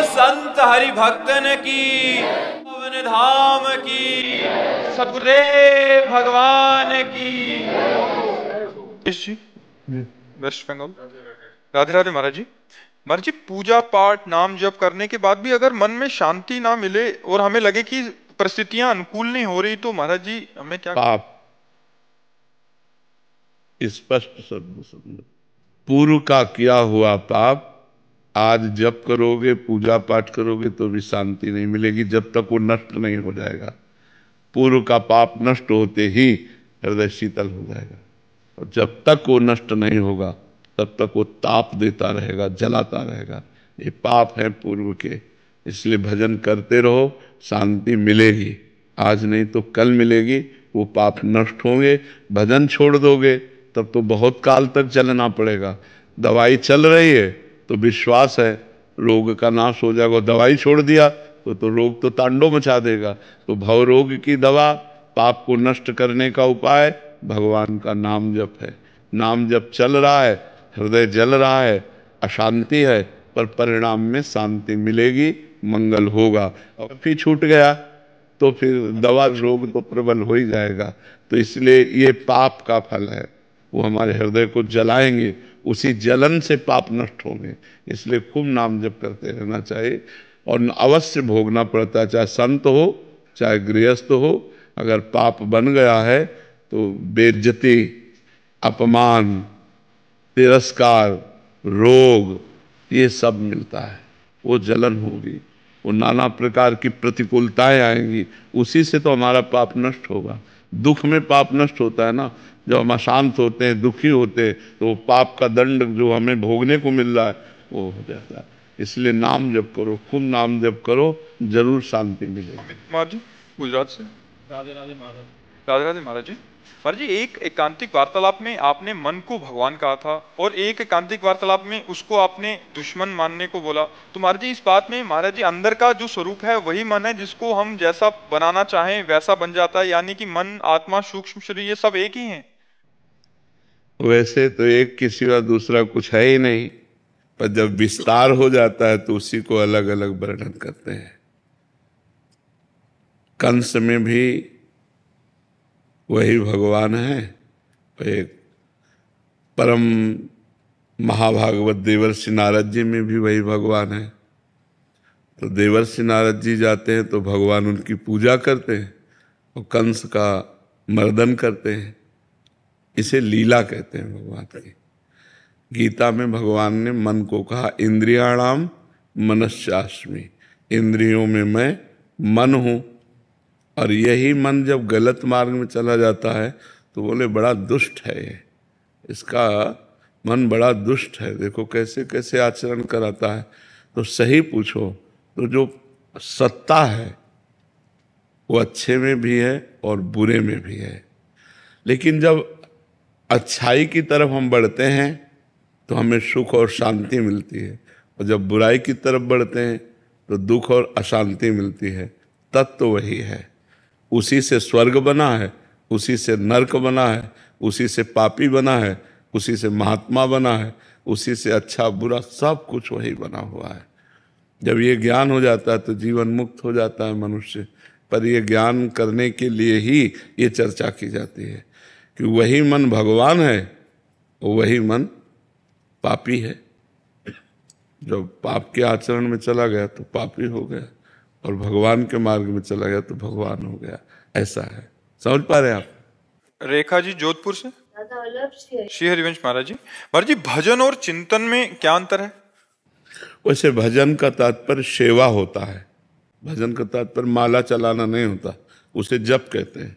संत हरि भक्तन की, पवन धाम की, सतगुरुदेव भगवान की। जी वेस्ट बंगाल। राधे राधे महाराज जी। महाराज जी, पूजा पाठ नाम जप करने के बाद भी अगर मन में शांति ना मिले और हमें लगे कि परिस्थितियां अनुकूल नहीं हो रही, तो महाराज जी हमें क्या? पाप स्पष्ट शब्द समझो, पूर्व का किया हुआ पाप आज जप करोगे, पूजा पाठ करोगे तो भी शांति नहीं मिलेगी जब तक वो नष्ट नहीं हो जाएगा। पूर्व का पाप नष्ट होते ही हृदय शीतल हो जाएगा, और जब तक वो नष्ट नहीं होगा तब तक वो ताप देता रहेगा, जलाता रहेगा। ये पाप है पूर्व के, इसलिए भजन करते रहो, शांति मिलेगी। आज नहीं तो कल मिलेगी, वो पाप नष्ट होंगे। भजन छोड़ दोगे तब तो बहुत काल तक चलना पड़ेगा। दवाई चल रही है तो विश्वास है रोग का नाश हो जाएगा, दवाई छोड़ दिया तो रोग तो तांडव मचा देगा। तो भव रोग की दवा, पाप को नष्ट करने का उपाय भगवान का नाम जप है। नाम जप चल रहा है, हृदय जल रहा है, अशांति है, पर परिणाम में शांति मिलेगी, मंगल होगा। और फिर छूट गया तो फिर दवा रोग तो प्रबल हो ही जाएगा। तो इसलिए ये पाप का फल है, वो हमारे हृदय को जलाएंगे, उसी जलन से पाप नष्ट होंगे। इसलिए खूब नाम जप करते रहना चाहिए, और अवश्य भोगना पड़ता है, चाहे संत हो चाहे गृहस्थ हो। अगर पाप बन गया है तो बेइज्जती, अपमान, तिरस्कार, रोग, ये सब मिलता है। वो जलन होगी, वो नाना प्रकार की प्रतिकूलताएं आएंगी, उसी से तो हमारा पाप नष्ट होगा। दुख में पाप नष्ट होता है ना, जब हम अशांत होते हैं, दुखी होते हैं, तो पाप का दंड जो हमें भोगने को मिल रहा है वो हो जाता है। इसलिए नाम जप करो, खूब नाम जप करो, जरूर शांति मिलेगी। महाराज जी गुजरात से। राधे राधे महाराज। राधे राधे महाराज जी। महाराज जी, एक एकांतिक वार्तालाप में आपने मन को भगवान कहा था, और एक एकांतिक वार्तालाप में उसको आपने दुश्मन मानने को बोला। तो महाराज जी, इस बात में महाराज जी अंदर का जो स्वरूप है वही मन है, जिसको हम जैसा बनाना चाहें वैसा बन जाता है, यानी कि मन, आत्मा, सूक्ष्म शरीर ये सब एक ही है? वैसे तो एक के सिवा दूसरा कुछ है ही नहीं, पर जब विस्तार हो जाता है तो उसी को अलग अलग वर्णन करते हैं। कंस में भी वही भगवान है, एक परम महाभागवत देवर्षि नारद जी में भी वही भगवान है। तो देवर्षि नारद जी जाते हैं तो भगवान उनकी पूजा करते हैं और कंस का मर्दन करते हैं। इसे लीला कहते हैं भगवान की। गीता में भगवान ने मन को कहा, इंद्रियाणाम मनश्चास्मि, इंद्रियों में मैं मन हूं। और यही मन जब गलत मार्ग में चला जाता है तो बोले बड़ा दुष्ट है ये, इसका मन बड़ा दुष्ट है, देखो कैसे कैसे आचरण कराता है। तो सही पूछो तो जो सत्ता है वो अच्छे में भी है और बुरे में भी है। लेकिन जब अच्छाई की तरफ हम बढ़ते हैं तो हमें सुख और शांति मिलती है, और जब बुराई की तरफ बढ़ते हैं तो दुख और अशांति मिलती है। तत्व तो वही है, उसी से स्वर्ग बना है, उसी से नरक बना है, उसी से पापी बना है, उसी से महात्मा बना है, उसी से अच्छा बुरा सब कुछ वही बना हुआ है। जब ये ज्ञान हो जाता है तो जीवन मुक्त हो जाता है मनुष्य। पर ये ज्ञान करने के लिए ही ये चर्चा की जाती है कि वही मन भगवान है, वही मन पापी है। जब पाप के आचरण में चला गया तो पापी हो गया, और भगवान के मार्ग में चला गया तो भगवान हो गया। ऐसा है, समझ पा रहे हैं आप? रेखा जी जोधपुर से। श्री हरिवंश महाराज जी। महाराज जी, भजन और चिंतन में क्या अंतर है? वैसे भजन का तात्पर्य सेवा होता है, भजन का तात्पर्य माला चलाना नहीं होता, उसे जप कहते हैं।